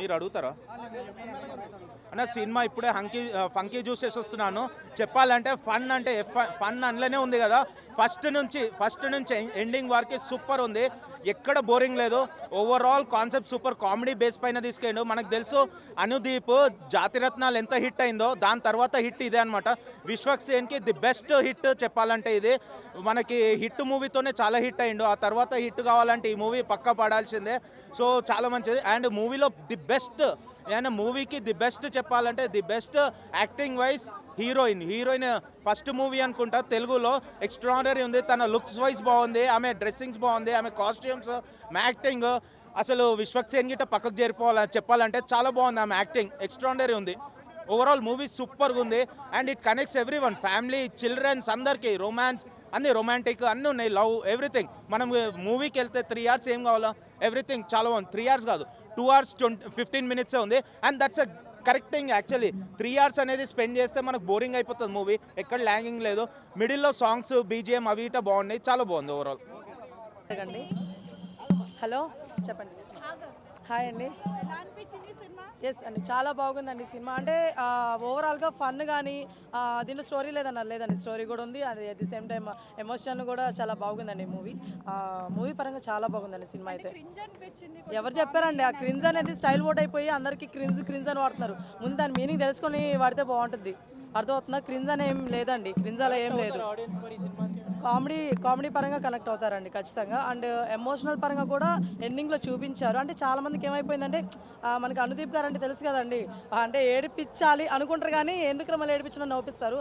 మీరు అడుగుతారా అన్న? సినిమా ఇప్పుడే ఫంకీ చూసేసి వస్తున్నాను. చెప్పాలంటే ఫన్ అంటే ఫన్ అందులోనే ఉంది కదా. ఫస్ట్ నుంచి ఎండింగ్ వరకు సూపర్ ఉంది. ఎక్కడ బోరింగ్ లేదు. Overall concept super. Comedy base పైన తీసుకెళ్ళి మనకు తెలుసు అనుదీప్ జాతిరత్నాలు ఎంత హిట్ అయిందో దాని తర్వాత హిట్ ఇదే అనమాట. విశ్వక్సేన్కి ది బెస్ట్ హిట్ చెప్పాలంటే ఇది. మనకి హిట్ మూవీతోనే చాలా హిట్ అయిండు. ఆ తర్వాత హిట్ కావాలంటే ఈ మూవీ పక్కా పడాల్సిందే. సో చాలా మంచిది. అండ్ మూవీలో ది బెస్ట్ మూవీకి ది బెస్ట్ చెప్పాలంటే the best acting wise heroine first movie అనుకుంటా తెలుగులో. ఎక్స్ట్రాడనరీ ఉంది. తన లుక్స్ వైజ్ బాగుంది, ఆమె డ్రెస్సింగ్స్ బాగుంది, ఆమె కాస్ట్యూమ్స్, యాక్టింగ్ అసలు విశ్వక్సేన్ గిట్ట పక్కకు చేరిపోవాలని చెప్పాలంటే చాలా బాగుంది. ఆమె యాక్టింగ్ ఎక్స్ట్రాడనరీ ఉంది. ఓవరాల్ మూవీ సూపర్గా ఉంది. And it connects everyone, family, childrens అందరికీ. రొమాన్స్ అన్ని రొమాంటిక్ అన్నీ ఉన్నాయి, లవ్ ఎవ్రీథింగ్. మనం మూవీకి వెళ్తే 3 hours ఏం కావాలా, ఎవ్రీథింగ్ చాలా బాగుంది. 3 hours కాదు, 2 hours 15 minutes ఉంది. And that's a correct thing actually. 3 hours అనేది స్పెండ్ చేస్తే మనకు బోరింగ్ అయిపోతుంది మూవీ. ఎక్కడ ల్యాంగింగ్ లేదు. మిడిల్లో సాంగ్స్, బీజిఎం అవి ఇట బాగున్నాయి. చాలా బాగుంది ఓవరాల్. హలో చెప్పండి. హాయ్ అండి. ఎస్ అండి, చాలా బాగుందండి సినిమా. అంటే ఓవరాల్గా ఫన్ కానీ దీంట్లో స్టోరీ లేదండి, స్టోరీ కూడా ఉంది. అది at the same time emotion కూడా చాలా బాగుందండి మూవీ పరంగా చాలా బాగుందండి సినిమా అయితే. ఎవరు చెప్పారండి? ఆ క్రింజ్ అనేది స్టైల్ ఓట్ అయిపోయి అందరికీ క్రింజ్ అని వాడుతున్నారు. ముందు దాని మీనింగ్ తెలుసుకొని వాడితే బాగుంటుంది. అర్థమవుతుందా? క్రింజ్ అని ఏం లేదండి, క్రింజ్ అలా ఏం లేదు. కామెడీ పరంగా కనెక్ట్ అవుతారండి ఖచ్చితంగా. అండ్ ఎమోషనల్ పరంగా కూడా ఎండింగ్లో చూపించారు. అంటే చాలా మందికి ఏమైపోయిందంటే మనకి అనుదీప్ గారు అంటే తెలుసు కదండి, అంటే ఏడిపించాలి అనుకుంటారు కానీ ఎందుకు మళ్ళీ ఏడిపించడం నవ్విస్తారు.